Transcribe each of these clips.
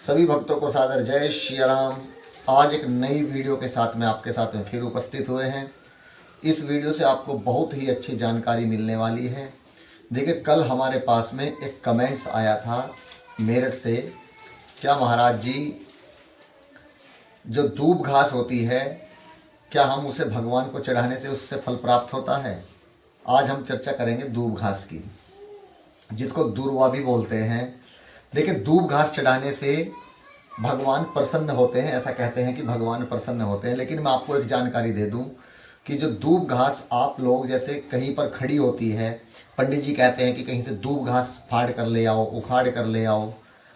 सभी भक्तों को सादर जय श्री राम। आज एक नई वीडियो के साथ में आपके साथ में फिर उपस्थित हुए हैं। इस वीडियो से आपको बहुत ही अच्छी जानकारी मिलने वाली है। देखिए, कल हमारे पास में एक कमेंट्स आया था मेरठ से, क्या महाराज जी जो दूब घास होती है, क्या हम उसे भगवान को चढ़ाने से उससे फल प्राप्त होता है। आज हम चर्चा करेंगे दूब घास की, जिसको दूर्वा भी बोलते हैं। देखिए, दूब घास चढ़ाने से भगवान प्रसन्न होते हैं, ऐसा कहते हैं कि भगवान प्रसन्न होते हैं। लेकिन मैं आपको एक जानकारी दे दूं कि जो दूब घास आप लोग जैसे कहीं पर खड़ी होती है, पंडित जी कहते हैं कि कहीं से दूब घास फाड़ कर ले आओ, उखाड़ कर ले आओ,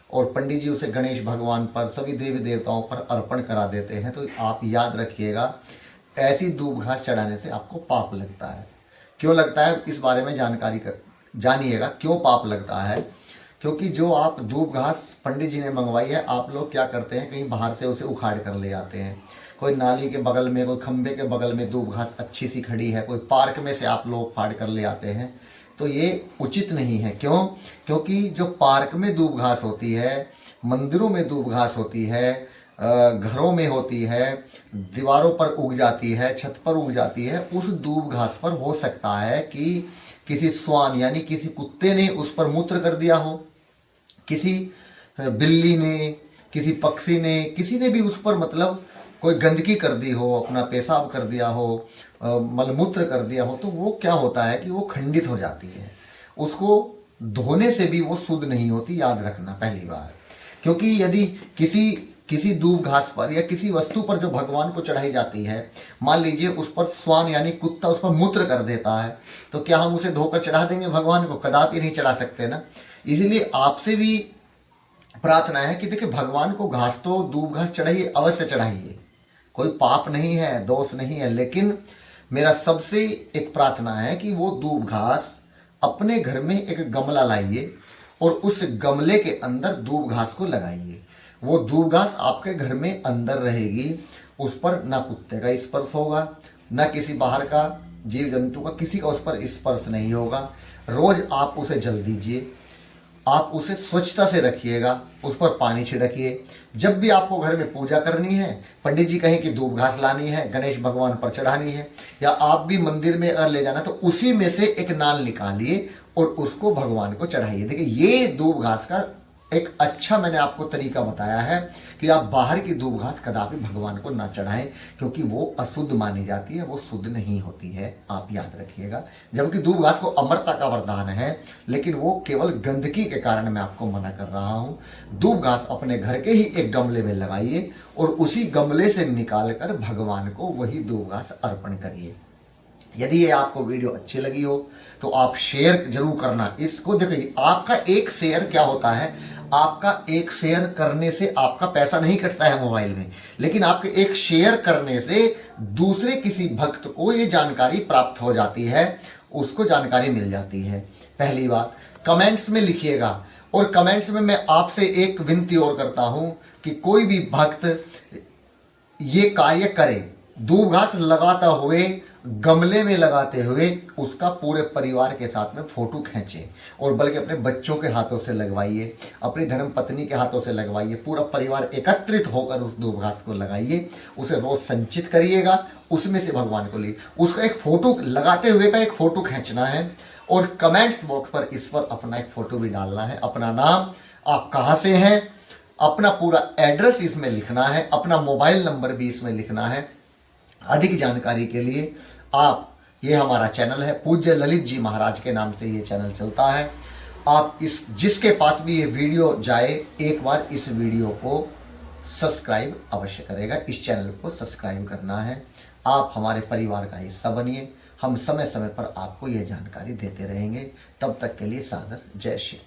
और पंडित जी उसे गणेश भगवान पर, सभी देवी देवताओं पर अर्पण करा देते हैं। तो आप याद रखिएगा, ऐसी दूब घास चढ़ाने से आपको पाप लगता है। क्यों लगता है, इस बारे में जानकारी जानिएगा क्यों पाप लगता है। क्योंकि जो आप दूब घास पंडित जी ने मंगवाई है, आप लोग क्या करते हैं, कहीं बाहर से उसे उखाड़ कर ले आते हैं। कोई नाली के बगल में, कोई खंबे के बगल में दूब घास अच्छी सी खड़ी है, कोई पार्क में से आप लोग फाड़ कर ले आते हैं। तो ये उचित नहीं है। क्यों? क्योंकि जो पार्क में दूब घास होती है, मंदिरों में दूब घास होती है, घरों में होती है, दीवारों पर उग जाती है, छत पर उग जाती है, उस दूब घास पर हो सकता है कि किसी स्वान यानी किसी कुत्ते ने उस पर मूत्र कर दिया हो, किसी बिल्ली ने, किसी पक्षी ने, किसी ने भी उस पर मतलब कोई गंदगी कर दी हो, अपना पेशाब कर दिया हो, मलमूत्र कर दिया हो। तो वो क्या होता है कि वो खंडित हो जाती है। उसको धोने से भी वो शुद्ध नहीं होती, याद रखना पहली बार। क्योंकि यदि किसी दूब घास पर या किसी वस्तु पर जो भगवान को चढ़ाई जाती है, मान लीजिए उस पर स्वान यानी कुत्ता उस पर मूत्र कर देता है, तो क्या हम उसे धोकर चढ़ा देंगे भगवान को? कदापि नहीं चढ़ा सकते ना। इसीलिए आपसे भी प्रार्थना है कि देखिए, भगवान को घास तो दूब घास चढ़ाइए, अवश्य चढ़ाइए, कोई पाप नहीं है, दोष नहीं है। लेकिन मेरा सबसे एक प्रार्थना है कि वो दूब घास अपने घर में एक गमला लाइए और उस गमले के अंदर दूब घास को लगाइए। वो दूब घास आपके घर में अंदर रहेगी, उस पर ना कुत्ते का स्पर्श होगा, ना किसी बाहर का जीव जंतु का, किसी का उस पर स्पर्श नहीं होगा। रोज आप उसे जल दीजिए, आप उसे स्वच्छता से रखिएगा, उस पर पानी छिड़किए। जब भी आपको घर में पूजा करनी है, पंडित जी कहें कि दूब घास लानी है, गणेश भगवान पर चढ़ानी है, या आप भी मंदिर में अगर ले जाना, तो उसी में से एक नाल निकालिए और उसको भगवान को चढ़ाइए। देखिए, ये दूब घास का एक अच्छा मैंने आपको तरीका बताया है कि आप बाहर की दूब घास कदापि भगवान को ना चढ़ाएं, क्योंकि वो अशुद्ध मानी जाती है, वो शुद्ध नहीं होती है, आप याद रखिएगा। जबकि दूब घास को अमरता का वरदान है, लेकिन वो केवल गंदगी के कारण मैं आपको मना कर रहा हूं। दूब घास अपने घर के ही एक गमले में लगाइए और उसी गमले से निकाल कर भगवान को वही दूब घास अर्पण करिए। यदि ये आपको वीडियो अच्छी लगी हो तो आप शेयर जरूर करना। इसको देखिए, आपका एक शेयर क्या होता है, आपका एक शेयर करने से आपका पैसा नहीं कटता है मोबाइल में, लेकिन आपके एक शेयर करने से दूसरे किसी भक्त को ये जानकारी प्राप्त हो जाती है, उसको जानकारी मिल जाती है। पहली बात, कमेंट्स में लिखिएगा, और कमेंट्स में मैं आपसे एक विनती और करता हूं कि कोई भी भक्त ये कार्य करे, दूब घास लगाता हुए, गमले में लगाते हुए उसका पूरे परिवार के साथ में फोटो खींचे, और बल्कि अपने बच्चों के हाथों से लगवाइए, अपनी धर्म पत्नी के हाथों से लगवाइए, पूरा परिवार एकत्रित होकर उस दूब घास को लगाइए, उसे रोज संचित करिएगा, उसमें से भगवान को लिए उसका एक फोटो लगाते हुए का एक फोटो खींचना है, और कमेंट्स बॉक्स पर इस पर अपना एक फोटो भी डालना है, अपना नाम, आप कहाँ से हैं, अपना पूरा एड्रेस इसमें लिखना है, अपना मोबाइल नंबर भी इसमें लिखना है। अधिक जानकारी के लिए आप, ये हमारा चैनल है, पूज्य ललित जी महाराज के नाम से ये चैनल चलता है। आप इस जिसके पास भी ये वीडियो जाए, एक बार इस वीडियो को सब्सक्राइब अवश्य करेगा। इस चैनल को सब्सक्राइब करना है। आप हमारे परिवार का हिस्सा बनिए, हम समय समय पर आपको ये जानकारी देते रहेंगे। तब तक के लिए सादर जय श्री।